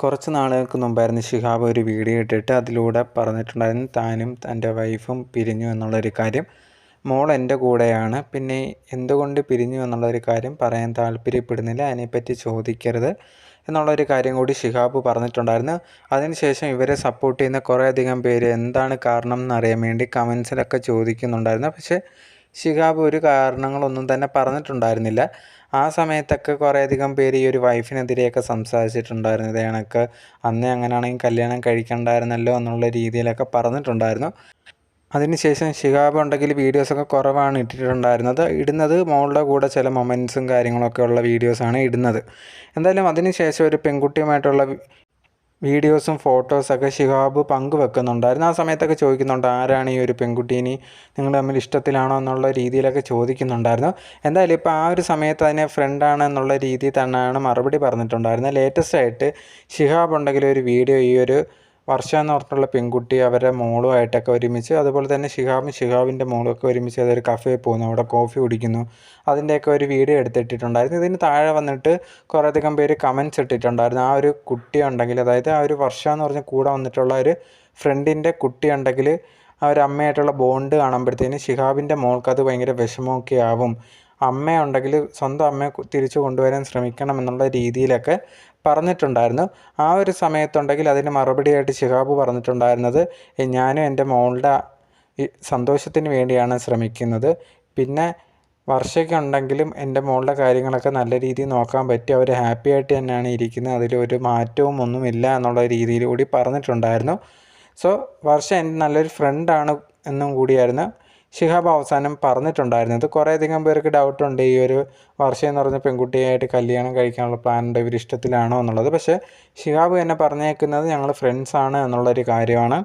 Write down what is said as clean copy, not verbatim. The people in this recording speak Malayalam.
കുറച്ച് നാളുകൾക്ക് മുമ്പായിരുന്നു ഷിഹാബ് ഒരു വീഡിയോ ഇട്ടിട്ട് അതിലൂടെ പറഞ്ഞിട്ടുണ്ടായിരുന്നു താനും തൻ്റെ വൈഫും പിരിഞ്ഞു എന്നുള്ളൊരു കാര്യം. മോൾ എൻ്റെ കൂടെയാണ്, പിന്നെ എന്തുകൊണ്ട് പിരിഞ്ഞു എന്നുള്ളൊരു കാര്യം പറയാൻ താല്പര്യപ്പെടുന്നില്ല, അതിനെപ്പറ്റി ചോദിക്കരുത് എന്നുള്ളൊരു കാര്യം കൂടി ഷിഹാബ് പറഞ്ഞിട്ടുണ്ടായിരുന്നു. അതിനുശേഷം ഇവരെ സപ്പോർട്ട് ചെയ്യുന്ന കുറേയധികം പേര് എന്താണ് കാരണം എന്നറിയാൻ വേണ്ടി കമൻസിലൊക്കെ ചോദിക്കുന്നുണ്ടായിരുന്നു. പക്ഷേ ഷിഹാബ് ഒരു കാരണങ്ങളൊന്നും തന്നെ പറഞ്ഞിട്ടുണ്ടായിരുന്നില്ല. ആ സമയത്തൊക്കെ കുറേയധികം പേര് ഈ ഒരു വൈഫിനെതിരെയൊക്കെ സംസാരിച്ചിട്ടുണ്ടായിരുന്നു. ഇതേ കണക്ക് അന്നേ അങ്ങനെയാണെങ്കിൽ കല്യാണം കഴിക്കണ്ടായിരുന്നല്ലോ എന്നുള്ള രീതിയിലൊക്കെ പറഞ്ഞിട്ടുണ്ടായിരുന്നു. അതിനുശേഷം ഷിഹാബ് ഉണ്ടെങ്കിൽ വീഡിയോസൊക്കെ കുറവാണ് ഇടുന്നത് മോളുടെ കൂടെ ചില മൊമെൻറ്റ്സും കാര്യങ്ങളൊക്കെ ഉള്ള വീഡിയോസാണ് ഇടുന്നത്. എന്തായാലും അതിനുശേഷം ഒരു പെൺകുട്ടിയുമായിട്ടുള്ള വീഡിയോസും ഫോട്ടോസൊക്കെ ഷിഹാബ് പങ്കുവെക്കുന്നുണ്ടായിരുന്നു. ആ സമയത്തൊക്കെ ചോദിക്കുന്നുണ്ട്, ആരാണ് ഈ ഒരു പെൺകുട്ടീനി, നിങ്ങൾ തമ്മിൽ ഇഷ്ടത്തിലാണോ എന്നുള്ള രീതിയിലൊക്കെ ചോദിക്കുന്നുണ്ടായിരുന്നു. എന്തായാലും ഇപ്പോൾ ആ ഒരു സമയത്ത് അതിനെ ഫ്രണ്ടാണ് എന്നുള്ള രീതിയിൽ തന്നെയാണ് മറുപടി പറഞ്ഞിട്ടുണ്ടായിരുന്നത്. ലേറ്റസ്റ്റ് ആയിട്ട് ഷിഹാബ് ഉണ്ടെങ്കിൽ ഒരു വീഡിയോ ഈ ഒരു വർഷ എന്ന് പറഞ്ഞിട്ടുള്ള പെൺകുട്ടി അവരുടെ മോളുമായിട്ടൊക്കെ ഒരുമിച്ച്, അതുപോലെ തന്നെ ഷിഹാബിൻ്റെ മോളൊക്കെ ഒരുമിച്ച് അതൊരു കഫേയിൽ പോകുന്നു, അവിടെ കോഫി കുടിക്കുന്നു, അതിൻ്റെയൊക്കെ ഒരു വീഡിയോ എടുത്തിട്ടുണ്ടായിരുന്നു. ഇതിന് താഴെ വന്നിട്ട് കുറേയധികം പേര് കമൻറ്റ്സ് ഇട്ടിട്ടുണ്ടായിരുന്നു. ആ ഒരു കുട്ടി ഉണ്ടെങ്കിൽ, അതായത് ആ ഒരു വർഷ എന്ന് പറഞ്ഞ കൂടെ വന്നിട്ടുള്ള ഒരു ഫ്രണ്ടിൻ്റെ കുട്ടി ഉണ്ടെങ്കിൽ ആ ഒരു അമ്മയായിട്ടുള്ള ബോണ്ട് കാണുമ്പോഴത്തേന് ഷിഹാബിൻ്റെ മോൾക്ക് അത് ഭയങ്കര വിഷമമൊക്കെ ആവും, അമ്മയുണ്ടെങ്കിൽ സ്വന്തം അമ്മയെ തിരിച്ചു കൊണ്ടുവരാൻ ശ്രമിക്കണം എന്നുള്ള രീതിയിലൊക്കെ പറഞ്ഞിട്ടുണ്ടായിരുന്നു. ആ ഒരു സമയത്തുണ്ടെങ്കിൽ അതിന് മറുപടിയായിട്ട് ഷിഹാബ് പറഞ്ഞിട്ടുണ്ടായിരുന്നത്, ഞാനും എൻ്റെ മോളുടെ സന്തോഷത്തിന് വേണ്ടിയാണ് ശ്രമിക്കുന്നത്, പിന്നെ വർഷയ്ക്കുണ്ടെങ്കിലും എൻ്റെ മോളുടെ കാര്യങ്ങളൊക്കെ നല്ല രീതിയിൽ നോക്കാൻ പറ്റി, അവർ ഹാപ്പി ആയിട്ട് തന്നെയാണ് ഇരിക്കുന്നത്, അതിലൊരു മാറ്റവും ഒന്നുമില്ല എന്നുള്ള രീതിയിൽ കൂടി പറഞ്ഞിട്ടുണ്ടായിരുന്നു. സോ വർഷ എൻ്റെ നല്ലൊരു ഫ്രണ്ടാണ് എന്നും കൂടിയായിരുന്നു ഷിഹാബ് അവസാനം പറഞ്ഞിട്ടുണ്ടായിരുന്നത്. കുറേയധികം പേർക്ക് ഡൗട്ടുണ്ട്, ഈ ഒരു വർഷ എന്ന് പറഞ്ഞ പെൺകുട്ടിയായിട്ട് കല്യാണം കഴിക്കാനുള്ള പ്ലാനുണ്ട്, ഇവർ ഇഷ്ടത്തിലാണോ എന്നുള്ളത്. പക്ഷേ ഷിഹാബ് തന്നെ പറഞ്ഞേക്കുന്നത് ഞങ്ങൾ ഫ്രണ്ട്സാണ് എന്നുള്ളൊരു കാര്യമാണ്.